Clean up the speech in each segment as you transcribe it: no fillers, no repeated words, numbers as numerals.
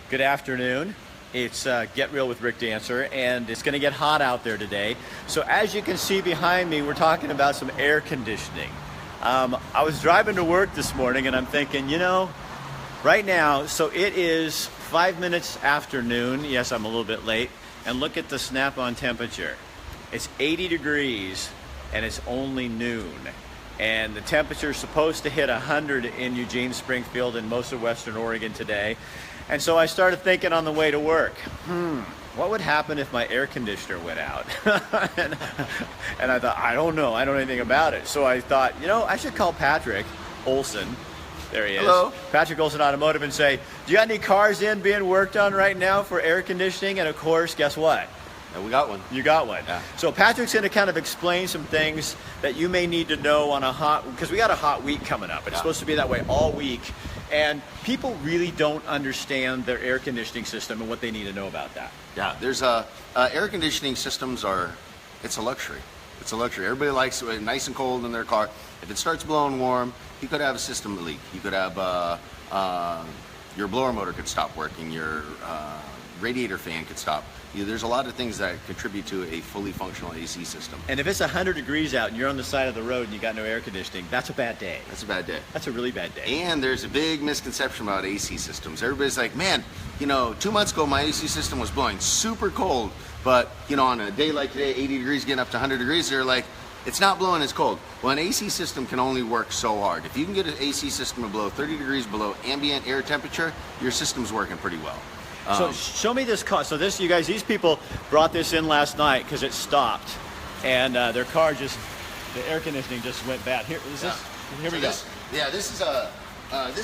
Good afternoon. It's Get Real with Rick Dancer, and it's going to get hot out there today. So as you can see behind me, we're talking about some air conditioning. I was driving to work this morning and I'm thinking, right now, so it is 5 minutes after noon. Yes, I'm a little bit late. And look at the snap-on temperature. It's 80 degrees and it's only noon. And the temperature is supposed to hit 100 in Eugene, Springfield, and most of Western Oregon today. And so I started thinking on the way to work, what would happen if my air conditioner went out? and I thought, I don't know anything about it. So I thought, I should call Patrick Olsen. There he is. Hello. Patrick Olsen Automotive, and say, do you got any cars being worked on right now for air conditioning? And of course, guess what? Yeah, we got one. You got one. Yeah. So Patrick's going to kind of explain some things that you may need to know on because we got a hot week coming up. It's supposed to be that way all week. And people really don't understand their air conditioning system and what they need to know about that. Yeah, there's air conditioning systems it's a luxury. It's a luxury. Everybody likes it nice and cold in their car. If it starts blowing warm, you could have a system leak. You could have your blower motor could stop working. Your radiator fan could stop. There's a lot of things that contribute to a fully functional AC system. And if it's 100 degrees out and you're on the side of the road and you got no air conditioning, that's a bad day. That's a bad day. That's a really bad day. And there's a big misconception about AC systems. Everybody's like, man, 2 months ago my AC system was blowing super cold, but on a day like today, 80 degrees getting up to 100 degrees, they're like, it's not blowing as cold. Well, an AC system can only work so hard. If you can get an AC system to blow 30 degrees below ambient air temperature, your system's working pretty well. So show me this car. So these people brought this in last night because it stopped, and their car the air conditioning just went bad. Here we go. This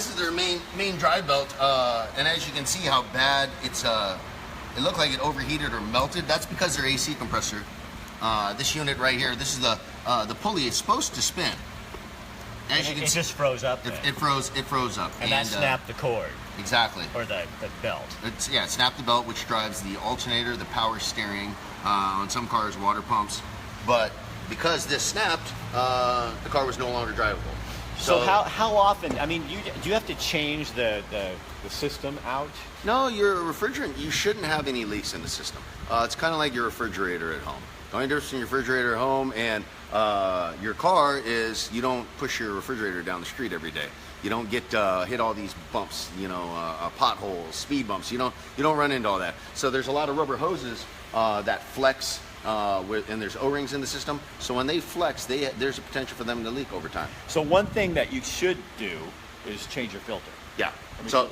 is their main drive belt, and as you can see how bad it looked like it overheated or melted. That's because their AC compressor. This unit right here, this is the pulley. It's supposed to spin. As you can see, it just froze up. It froze up, and that snapped the cord. Exactly. Or the belt. It snapped the belt, which drives the alternator, the power steering, on some cars, water pumps. But because this snapped, the car was no longer drivable. So how often? I mean, do you have to change the system out? No, your refrigerant, you shouldn't have any leaks in the system. It's kind of like your refrigerator at home. The only difference in your refrigerator at home and your car is you don't push your refrigerator down the street every day. You don't get hit all these bumps, potholes, speed bumps. You don't run into all that. So there's a lot of rubber hoses that flex, and there's O-rings in the system. So when they flex, there's a potential for them to leak over time. So one thing that you should do is change your filter. Yeah. So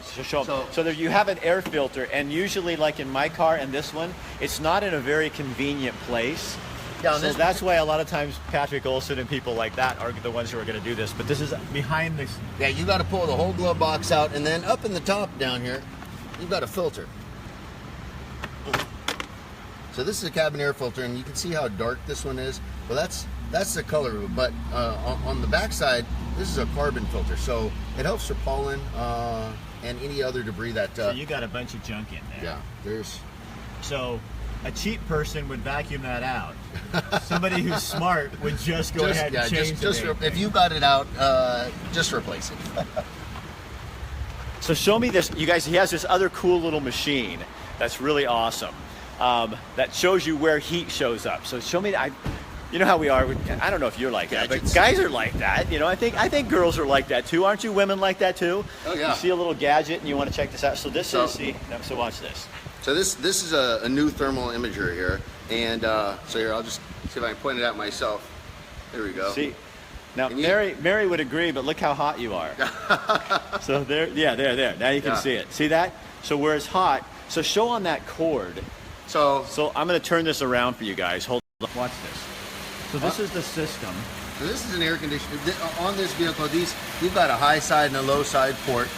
there you have an air filter, and usually, like in my car and this one, it's not in a very convenient place. Yeah, so that's why a lot of times Patrick Olsen and people like that are the ones who are going to do this. But this is behind this. Yeah, you got to pull the whole glove box out, and then up in the top down here, you've got a filter. So this is a cabin air filter, and you can see how dark this one is. Well, that's the color, but on the back side, this is a carbon filter, so it helps for pollen and any other debris that. So you got a bunch of junk in there. Yeah, So a cheap person would vacuum that out. Somebody who's smart would just go ahead and change it. If you got it out, just replace it. So show me this. You guys, he has this other cool little machine that's really awesome that shows you where heat shows up. So show me that. You know how we are. I don't know if you're like that, but guys are like that. I think girls are like that too. Aren't you women like that too? Oh yeah. You see a little gadget and you want to check this out. So so watch this. So this is a new thermal imager here, and so here I'll just see if I can point it out myself. There we go. See, now Mary would agree, but look how hot you are. So there. Now you can see it. See that? So where it's hot. So show on that cord. So I'm going to turn this around for you guys. Hold on. Watch this. So this is the system. So this is an air conditioner. On this vehicle, you've got a high side and a low side port.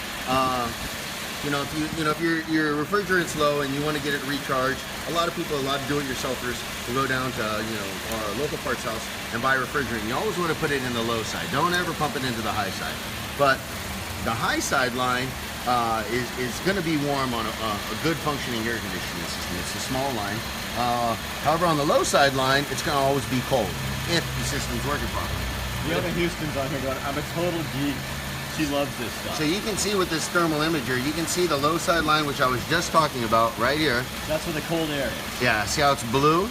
If your refrigerant's low and you want to get it recharged, a lot of do-it-yourselfers will go down to our local parts house and buy refrigerant. You always want to put it in the low side. Don't ever pump it into the high side. But the high side line is going to be warm on a good functioning air conditioning system. It's a small line. However, on the low side line, it's going to always be cold if the system's working properly. The other Houston's on here going, I'm a total geek. She loves this stuff. So you can see with this thermal imager, you can see the low side line, which I was just talking about right here. That's where the cold air is. Yeah, see how it's blue?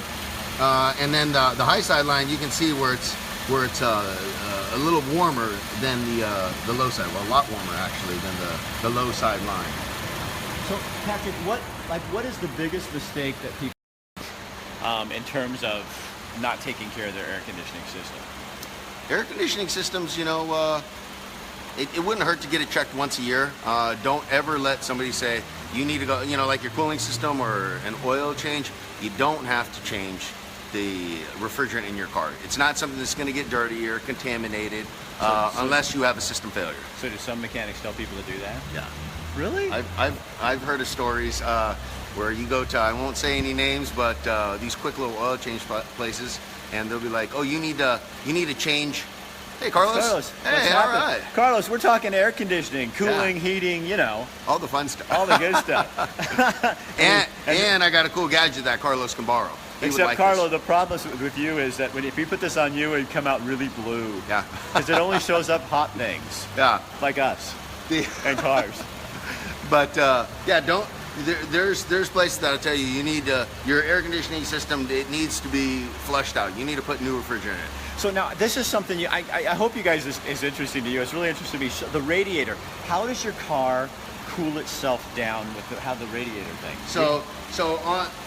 And then the high side line, you can see where it's a little warmer than the low side. Well, a lot warmer actually than the low side line. So Patrick, what is the biggest mistake that people in terms of not taking care of their air conditioning system? Air conditioning systems, you know, it wouldn't hurt to get it checked once a year. Don't ever let somebody say you need to go, you know, like your cooling system or an oil change. You don't have to change the refrigerant in your car. It's not something that's going to get dirty or contaminated unless you have a system failure. So do some mechanics tell people to do that? Yeah. Really? I've heard of stories where you go to, I won't say any names, but these quick little oil change places, and they'll be like, oh, you need to change. Hey, Carlos. Hey, all right. Carlos, we're talking air conditioning, cooling, heating, you know. All the fun stuff. All the good stuff. and I got a cool gadget that Carlos can borrow. Except, Carlo, the problem with you is that if you put this on you, it'd come out really blue. Yeah. Because it only shows up hot things. Yeah. Like us. And cars. But, yeah, don't. There's places that'll tell you you need your air conditioning system, it needs to be flushed out. You need to put new refrigerant in it. So now this is something I hope you guys is interesting to you. It's really interesting to me. The radiator. How does your car cool itself down with how the radiator thing? So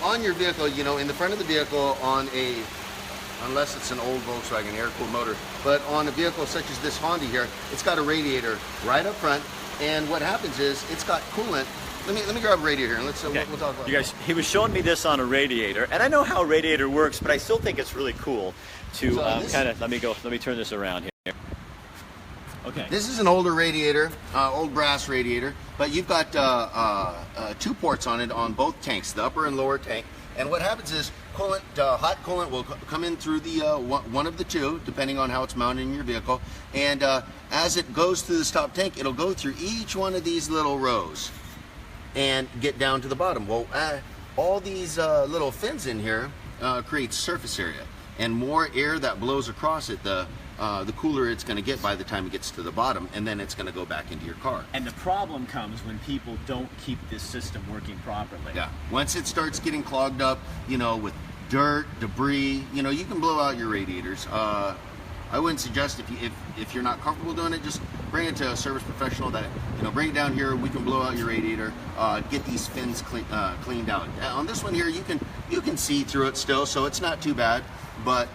on your vehicle, you know, in the front of the vehicle, unless it's an old Volkswagen air-cooled motor, but on a vehicle such as this Honda here, it's got a radiator right up front, and what happens is it's got coolant. Let me grab a radiator and we'll talk about it. You guys, he was showing me this on a radiator, and I know how a radiator works, but I still think it's really cool to kind of, let me turn this around here. Okay. This is an older radiator, old brass radiator, but you've got 2 ports on it on both tanks, the upper and lower tank. And what happens is coolant, hot coolant will come in through the one of the 2, depending on how it's mounted in your vehicle. And as it goes through this top tank, it'll go through each one of these little rows and get down to the bottom. Well, all these little fins in here create surface area, and more air that blows across it, the cooler it's going to get by the time it gets to the bottom, and then it's going to go back into your car. And the problem comes when people don't keep this system working properly. Yeah. Once it starts getting clogged up, you know, with dirt, debris, you know, you can blow out your radiators. I wouldn't suggest if you're not comfortable doing it, just bring it to a service professional that, you know, bring it down here, we can blow out your radiator, get these fins cleaned out. On this one here, you can see through it still, so it's not too bad, but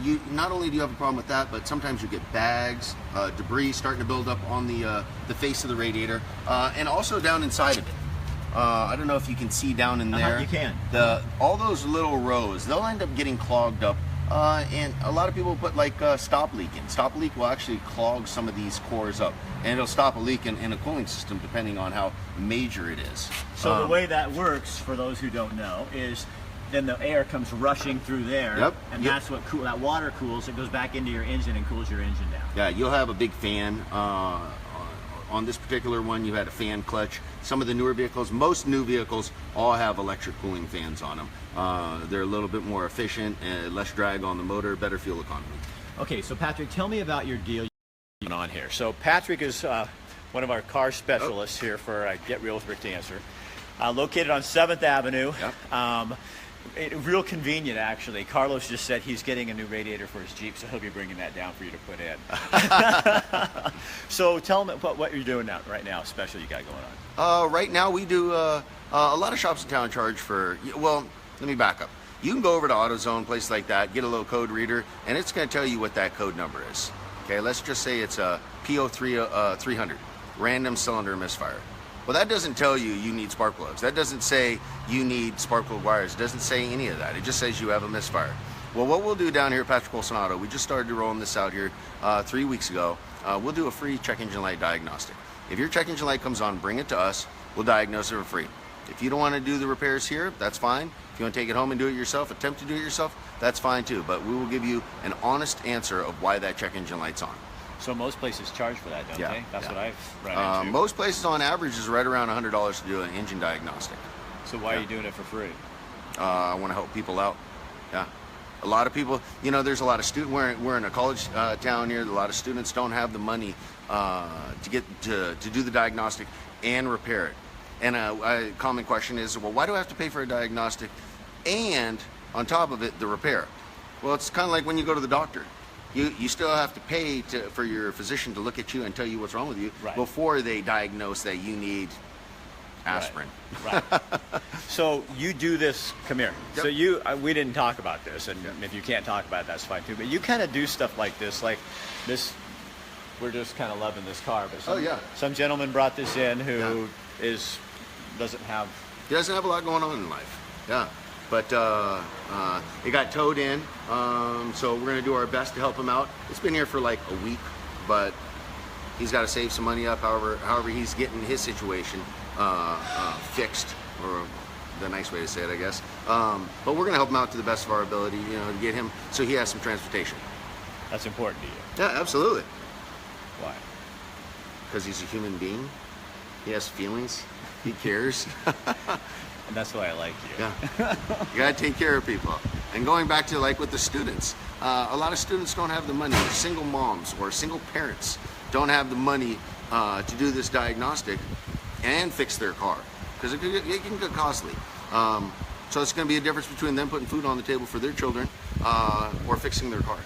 you not only do you have a problem with that, but sometimes you get bags, debris starting to build up on the face of the radiator, and also down inside of it. I don't know if you can see down in there. You can. All those little rows, they'll end up getting clogged up. And a lot of people put like stop leak in. Stop leak will actually clog some of these cores up, and it'll stop a leak in a cooling system depending on how major it is. So the way that works, for those who don't know, is then the air comes rushing through there, and that's what that water cools. It goes back into your engine and cools your engine down. Yeah, you'll have a big fan. On this particular one, you had a fan clutch. Some of the newer vehicles, most new vehicles, all have electric cooling fans on them. They're a little bit more efficient, and less drag on the motor, better fuel economy. Okay, so Patrick, tell me about your deal on here. So Patrick is one of our car specialists here for Get Real with Rick Dancer, located on 7th Avenue. Yep. Real convenient, actually. Carlos just said he's getting a new radiator for his Jeep, so he'll be bringing that down for you to put in. So tell me what you're doing right now, special you got going on. Right now we do a lot of shops in town charge for, well, let me back up. You can go over to AutoZone, place like that, get a little code reader, and it's going to tell you what that code number is. Okay, let's just say it's a PO300, random cylinder misfire. Well, that doesn't tell you need spark plugs. That doesn't say you need spark plug wires. It doesn't say any of that. It just says you have a misfire. Well, what we'll do down here at Patrick Olsen Auto, we just started rolling this out here 3 weeks ago. We'll do a free check engine light diagnostic. If your check engine light comes on, bring it to us. We'll diagnose it for free. If you don't want to do the repairs here, that's fine. If you want to take it home and do it yourself, attempt to do it yourself, that's fine too. But we will give you an honest answer of why that check engine light's on. So most places charge for that, don't they? That's what I've run into. Most places on average is right around $100 to do an engine diagnostic. So why are you doing it for free? I want to help people out. Yeah. A lot of people, you know, there's a lot of students. We're in a college town here. A lot of students don't have the money to get to do the diagnostic and repair it. And a common question is, well, why do I have to pay for a diagnostic and on top of it the repair? Well, it's kind of like when you go to the doctor. You still have to pay for your physician to look at you and tell you what's wrong with you before they diagnose that you need aspirin. Right. So you do this, come here. Yep. So we didn't talk about this, and if you can't talk about it, that's fine too, but you kind of do stuff like this, we're just kind of loving this car, but some gentleman brought this in who doesn't have... He doesn't have a lot going on in life, but it got towed in, so we're going to do our best to help him out. It's been here for like a week, but he's got to save some money up, however he's getting his situation fixed, or the nice way to say it, I guess. But we're going to help him out to the best of our ability, you know, to get him so he has some transportation. That's important to you. Yeah, absolutely. Why? Because he's a human being. He has feelings. He cares. And that's why I like you. Yeah. You gotta take care of people. And going back to like with the students, a lot of students don't have the money. Single moms or single parents don't have the money to do this diagnostic and fix their car, because it can get costly. So it's going to be a difference between them putting food on the table for their children or fixing their car.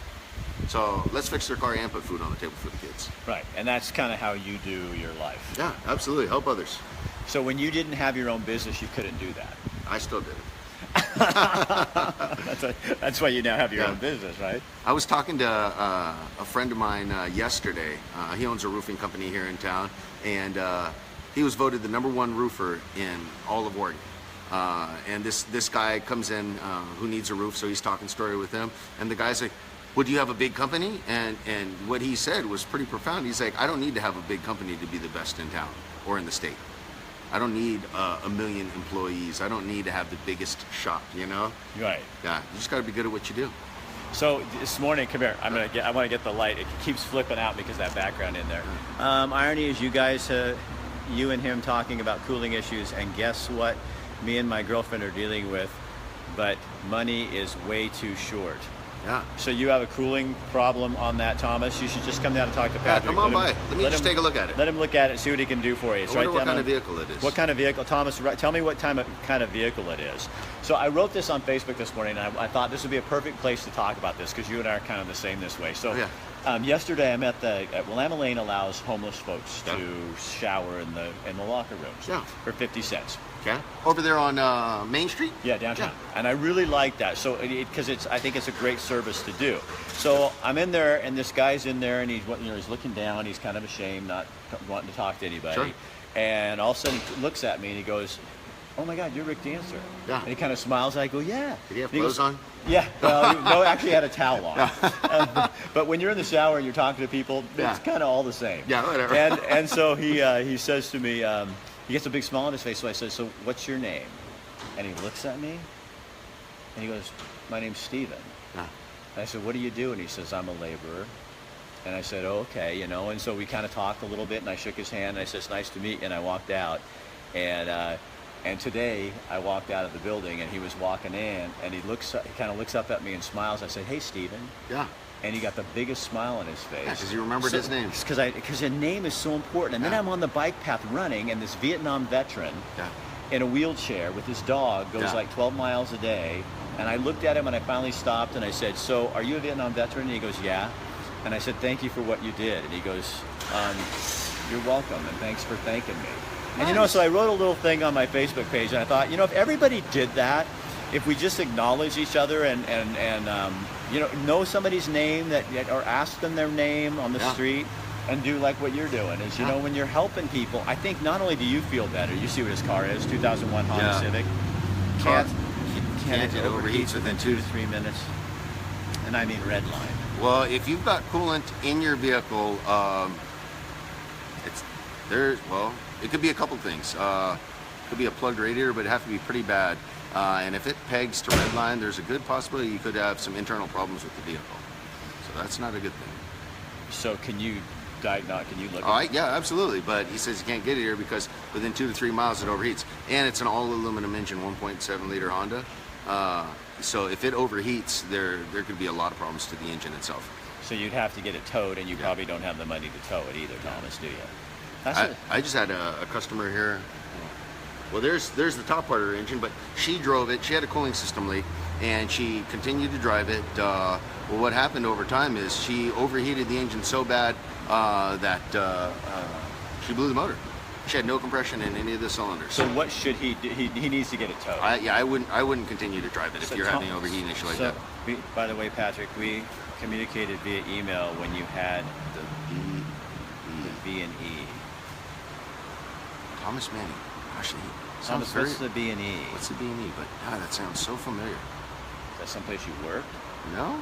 So let's fix their car and put food on the table for the kids. Right, and that's kind of how you do your life. Yeah, absolutely. Help others. So when you didn't have your own business, you couldn't do that. I still did it. That's why you now have your own business, right? I was talking to a friend of mine yesterday. He owns a roofing company here in town, and he was voted the #1 roofer in all of Oregon. And this guy comes in who needs a roof, so he's talking story with him, and the guy's like, "Would you have a big company?" And what he said was pretty profound. He's like, "I don't need to have a big company to be the best in town or in the state. I don't need 1 million employees. I don't need to have the biggest shop, you know?" Right. Yeah, you just got to be good at what you do. So this morning, come here. I want to get the light. It keeps flipping out because of that background in there. Irony is you guys, you and him talking about cooling issues, and guess what? Me and my girlfriend are dealing with, but money is way too short. Yeah. So you have a cooling problem on that, Thomas. You should just come down and talk to Patrick. Yeah, come on by. Let me just take a look at it. Let him look at it, see what he can do for you. It's I wonder right what down kind of vehicle it is. What kind of vehicle? Thomas, tell me what kind of vehicle it is. So I wrote this on Facebook this morning, and I thought this would be a perfect place to talk about this, because you and I are kind of the same this way. So yesterday I'm at Willamette Lane allows homeless folks to shower in the locker rooms for 50 cents. Okay. Over there on Main Street? Yeah, downtown. Yeah. And I really like that. So, because I think it's a great service to do. So I'm in there, and this guy's in there, and he's looking down. He's kind of ashamed, not wanting to talk to anybody. Sure. And all of a sudden he looks at me and he goes, "Oh my God, you're Rick Dancer." Yeah. And he kind of smiles. I go, "Yeah." Did he have clothes on? Yeah. Well, no, actually had a towel on. But when you're in the shower and you're talking to people, it's kind of all the same. Yeah, whatever. And so he says to me, he gets a big smile on his face. So I said, "So what's your name?" And he looks at me and he goes, "My name's Steven." Yeah. And I said, "What do you do?" And he says, "I'm a laborer." And I said, "Oh, okay, you know." And so we kind of talked a little bit, and I shook his hand, and I said, "It's nice to meet you," and I walked out. And today I walked out of the building, and he was walking in, and he kind of looks up at me and smiles. I said, "Hey, Steven." Yeah. And he got the biggest smile on his face. Yeah, because he remembered his name. Because a name is so important. And then I'm on the bike path running, and this Vietnam veteran in a wheelchair with his dog goes like 12 miles a day. And I looked at him, and I finally stopped, and I said, "So are you a Vietnam veteran?" And he goes, "Yeah." And I said, "Thank you for what you did." And he goes, "You're welcome, and thanks for thanking me." Nice. And so I wrote a little thing on my Facebook page, and I thought, if everybody did that, if we just acknowledge each other and know somebody's name or ask them their name on the street, and do like what you're doing is, when you're helping people, I think not only do you feel better, you see what his car is, 2001 Honda Civic. Can't it overheats within 2 to 3 minutes? And I mean red line. Well, if you've got coolant in your vehicle, it could be a couple things. It could be a plugged radiator, but it'd have to be pretty bad. And if it pegs to red line, there's a good possibility you could have some internal problems with the vehicle. So that's not a good thing. So can you look at it? Yeah, absolutely. But he says you can't get it here because within 2 to 3 miles it overheats. And it's an all aluminum engine, 1.7 liter Honda. So if it overheats, there could be a lot of problems to the engine itself. So you'd have to get it towed, and you probably don't have the money to tow it either, Thomas, do you? I just had a customer here. Well, there's the top part of her engine, but she drove it. She had a cooling system leak, and she continued to drive it. Well, what happened over time is she overheated the engine so bad that she blew the motor. She had no compression in any of the cylinders. So what should he do? He needs to get it towed. I wouldn't continue to drive it if you're having overheating issue like that. By the way, Patrick, we communicated via email when you had the B and E. Thomas Manning. Gosh, Thomas, what's the B and E? What's the B and E? But God, that sounds so familiar. Is that someplace you worked? No.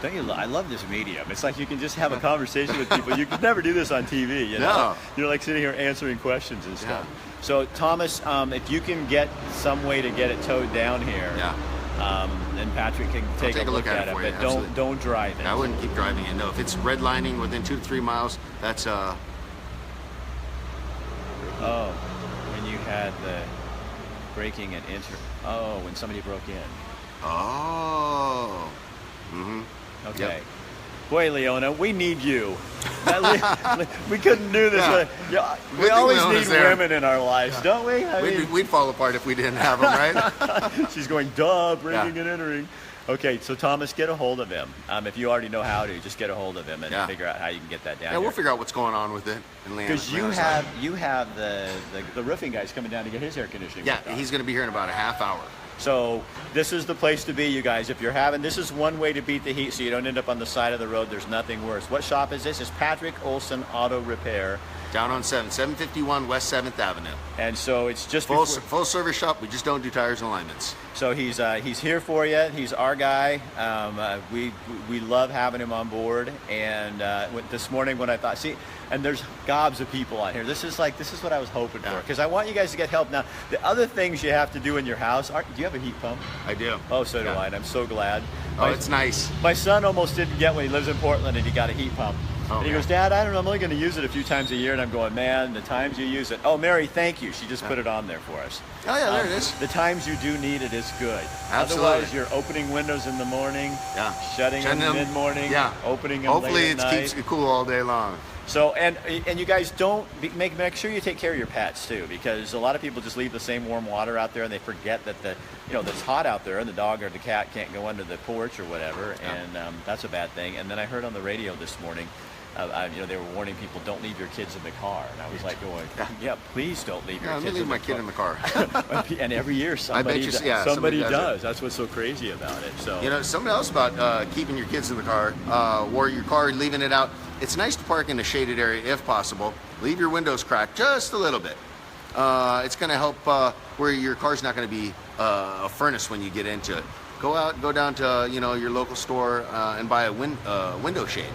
Don't you? I love this medium. It's like you can just have a conversation with people. You could never do this on TV. You know? No. You're like sitting here answering questions and stuff. Yeah. So Thomas, if you can get some way to get it towed down here, then Patrick can take a look at it. But don't drive it. I wouldn't keep driving it. No, if it's redlining within 2 to 3 miles, that's Oh, when you had the braking and when somebody broke in. Oh. Mm-hmm. Okay. Yep. Boy, Leona, we need you. We couldn't do this. Yeah. We always need women in our lives, don't we? We'd fall apart if we didn't have them, right? She's going, duh, breaking and entering. Okay, so Thomas, get a hold of him. If you already know how to, just get a hold of him and figure out how you can get that down. Yeah, we'll figure out what's going on with it. Because you have the roofing guys coming down to get his air conditioning. Yeah, he's going to be here in about a half hour. So this is the place to be, you guys. If you're this is one way to beat the heat so you don't end up on the side of the road. There's nothing worse. What shop is this? It's Patrick Olsen Auto Repair. Down on 751 West 7th Avenue. And so it's just full service shop. We just don't do tires and alignments. So he's here for you. He's our guy. We love having him on board. And this morning when I thought, and there's gobs of people on here. This is what I was hoping for, because I want you guys to get help. Now, the other things you have to do in your house. Do you have a heat pump? I do. Oh, so do I. And I'm so glad. It's nice. My son almost didn't get one. He lives in Portland and he got a heat pump. And he goes, Dad, I don't know, I'm only going to use it a few times a year. And I'm going, man, the times you use it. Oh, Mary, thank you. She just put it on there for us. Oh, yeah, there it is. The times you do need it is good. Absolutely. Otherwise, you're opening windows in the morning, shutting them mid-morning, opening them late at night. Hopefully it keeps it cool all day long. So, and you guys don't make sure you take care of your pets too, because a lot of people just leave the same warm water out there and they forget that it's hot out there and the dog or the cat can't go under the porch or whatever, and that's a bad thing. And then I heard on the radio this morning, they were warning people, don't leave your kids in the car, and I was like going, please don't leave your kids in the car. Leave my kid in the car. And every year somebody does. That's what's so crazy about it. So something else about keeping your kids in the car, or your car, leaving it out. It's nice to park in a shaded area if possible. Leave your windows cracked just a little bit. It's going to help where your car's not going to be a furnace when you get into it. Go down to your local store and buy a window shade.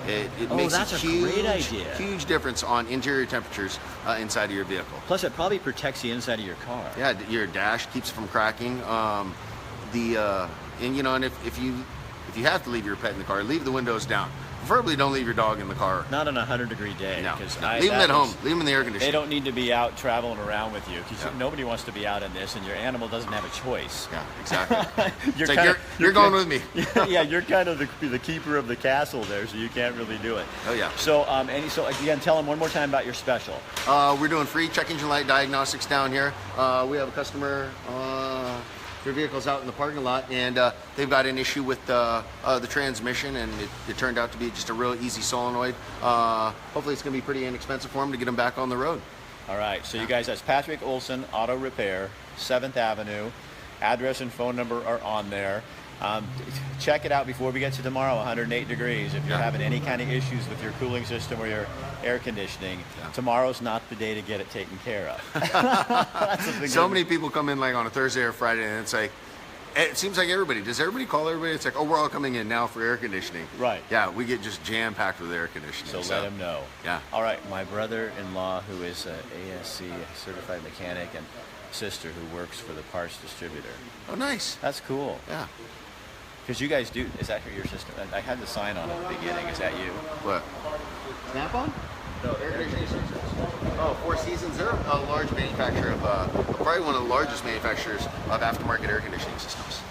It makes a huge difference on interior temperatures inside of your vehicle. Plus, it probably protects the inside of your car. Yeah, your dash keeps it from cracking. And if you have to leave your pet in the car, leave the windows down. Preferably don't leave your dog in the car. Not on a 100-degree day. No. Leave them at home. Leave them in the air conditioner. They don't need to be out traveling around with you, because nobody wants to be out in this, and your animal doesn't have a choice. Yeah, exactly. you're going with me. Yeah, you're kind of the keeper of the castle there, so you can't really do it. Oh, yeah. So, so again, tell them one more time about your special. We're doing free check engine light diagnostics down here. We have a customer. Their vehicle's out in the parking lot, and they've got an issue with the transmission, and it turned out to be just a real easy solenoid. Hopefully it's going to be pretty inexpensive for them to get them back on the road. All right, so you guys, that's Patrick Olsen Auto Repair, 7th Avenue. Address and phone number are on there. Check it out before we get to tomorrow, 108 degrees. If you're having any kind of issues with your cooling system or your air conditioning, tomorrow's not the day to get it taken care of. So many people come in like on a Thursday or Friday, and it's like, it seems like does everybody call everybody? It's like, oh, we're all coming in now for air conditioning. Right. Yeah, we get just jam-packed with air conditioning. So let them know. Yeah. All right, my brother-in-law, who is an ASC certified mechanic, and sister who works for the parts distributor. Oh, nice. That's cool. Yeah. Because you guys do, is that your system? I had the sign on at the beginning. Is that you? What? Snap-on? No, air conditioning systems. Oh, Four Seasons. They're a large manufacturer of, probably one of the largest manufacturers of aftermarket air conditioning systems.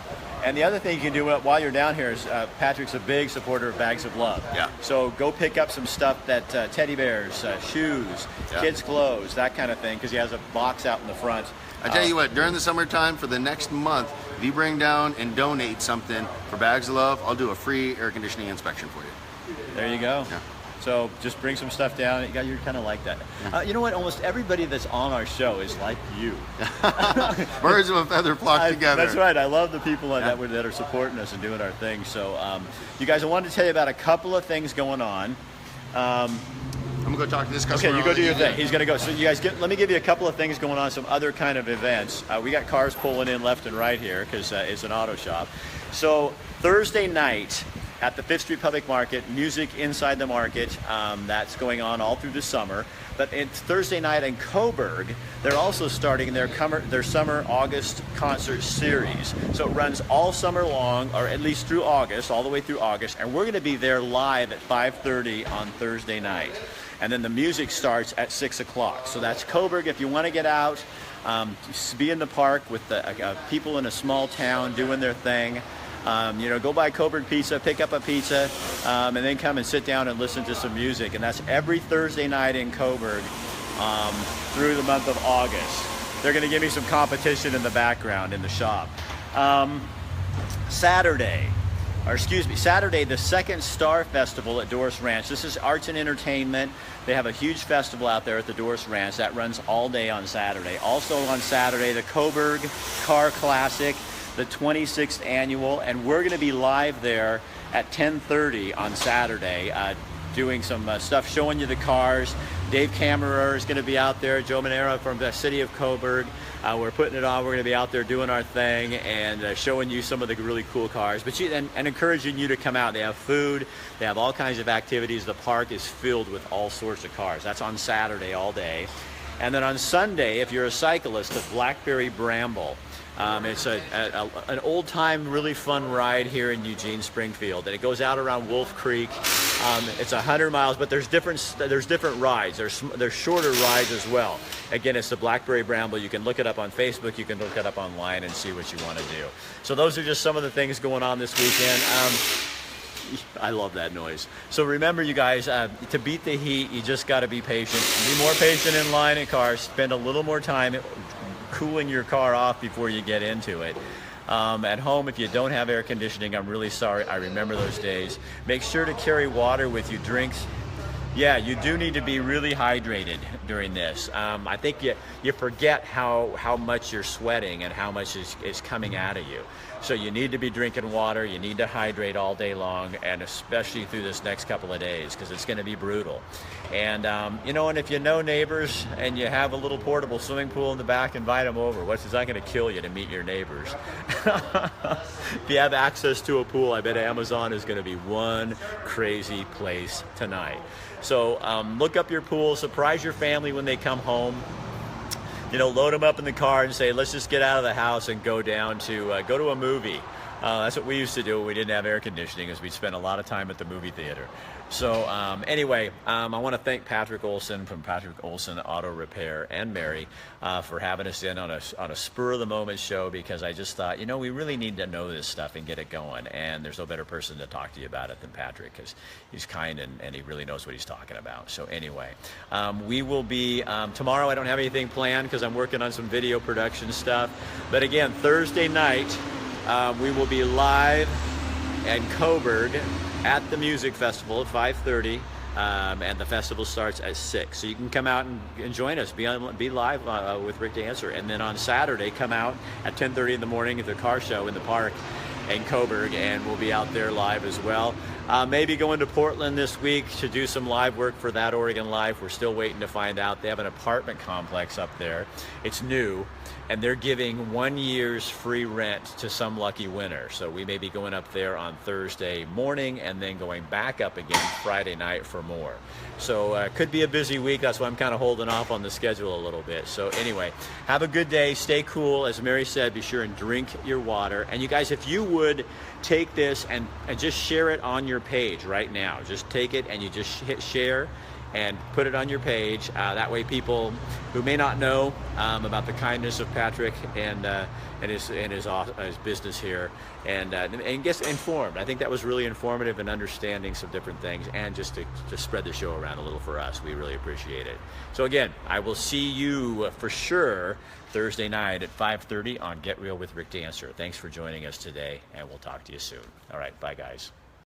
And the other thing you can do while you're down here is Patrick's a big supporter of Bags of Love. Yeah. So go pick up some stuff that teddy bears, shoes, kids' clothes, that kind of thing, because he has a box out in the front. I tell you what, during the summertime for the next month, if you bring down and donate something for Bags of Love, I'll do a free air conditioning inspection for you. There you go. Yeah. So just bring some stuff down. You're kind of like that. You know what? Almost everybody that's on our show is like you. Birds of a feather flock together. That's right. I love the people that are supporting us and doing our thing. So, you guys, I wanted to tell you about a couple of things going on. I'm gonna go talk to this customer. Okay, you go do your thing. He's gonna go. So you guys, let me give you a couple of things going on. Some other kind of events. We got cars pulling in left and right here because it's an auto shop. So Thursday night at the 5th Street Public Market, music inside the market. That's going on all through the summer. But it's Thursday night in Coburg. They're also starting their summer August concert series. So it runs all summer long, or at least through August, all the way through August. And we're going to be there live at 5:30 on Thursday night. And then the music starts at 6 o'clock. So that's Coburg. If you want to get out, be in the park with the people in a small town doing their thing. Go buy Coburg Pizza, pick up a pizza, and then come and sit down and listen to some music. And that's every Thursday night in Coburg through the month of August. They're going to give me some competition in the background in the shop. Saturday, the Second Star Festival at Doris Ranch. This is arts and entertainment. They have a huge festival out there at the Doris Ranch that runs all day on Saturday. Also on Saturday, the Coburg Car Classic, the 26th annual, and we're going to be live there at 10:30 on Saturday doing some stuff, showing you the cars. Dave Kammerer is going to be out there, Joe Manera from the city of Coburg. We're putting it on. We're going to be out there doing our thing and showing you some of the really cool cars, and encouraging you to come out. They have food. They have all kinds of activities. The park is filled with all sorts of cars. That's on Saturday all day. And then on Sunday, if you're a cyclist, the Blackberry Bramble. It's an old-time, really fun ride here in Eugene, Springfield, and it goes out around Wolf Creek. It's 100 miles, but there's different rides. There's shorter rides as well. Again, it's the Blackberry Bramble. You can look it up on Facebook. You can look it up online and see what you want to do. So those are just some of the things going on this weekend. I love that noise. So remember, you guys, to beat the heat, you just got to be patient. Be more patient in line in cars. Spend a little more time cooling your car off before you get into it. At home, if you don't have air conditioning, I'm really sorry. I remember those days. Make sure to carry water with you, drinks. Yeah, you do need to be really hydrated during this. I think you forget how much you're sweating and how much is coming out of you. So you need to be drinking water. You need to hydrate all day long, and especially through this next couple of days, because it's going to be brutal. And and if you know neighbors and you have a little portable swimming pool in the back, invite them over. It's not going to kill you to meet your neighbors. If you have access to a pool, I bet Amazon is going to be one crazy place tonight. So look up your pool, surprise your family when they come home. Load them up in the car and say, let's just get out of the house and go down to go to a movie. That's what we used to do when we didn't have air conditioning, is we'd spend a lot of time at the movie theater. So anyway, I want to thank Patrick Olsen from Patrick Olsen Auto Repair and Mary for having us in on a spur-of-the-moment show, because I just thought, we really need to know this stuff and get it going. And there's no better person to talk to you about it than Patrick, because he's kind and he really knows what he's talking about. So anyway, we will be, tomorrow I don't have anything planned because I'm working on some video production stuff. But again, Thursday night, we will be live in Coburg at the music festival at 5:30, and the festival starts at 6. So you can come out and join us, be live with Rick Dancer. And then on Saturday, come out at 10:30 in the morning at the car show in the park in Coburg, and we'll be out there live as well. Maybe going to Portland this week to do some live work for That Oregon Life. We're still waiting to find out. They have an apartment complex up there. It's new, and they're giving 1 year's free rent to some lucky winner. So we may be going up there on Thursday morning and then going back up again Friday night for more. So it could be a busy week. That's why I'm kind of holding off on the schedule a little bit. So anyway, have a good day. Stay cool. As Mary said, be sure and drink your water. And you guys, if you would take this and just share it on your page right now. Just take it and you just hit share and put it on your page. That way people who may not know about the kindness of Patrick and his business here and gets informed. I think that was really informative and understanding some different things, and just to spread the show around a little for us. We really appreciate it. So again, I will see you for sure Thursday night at 5:30 on Get Real with Rick Dancer. Thanks for joining us today, and we'll talk to you soon. All right, bye guys.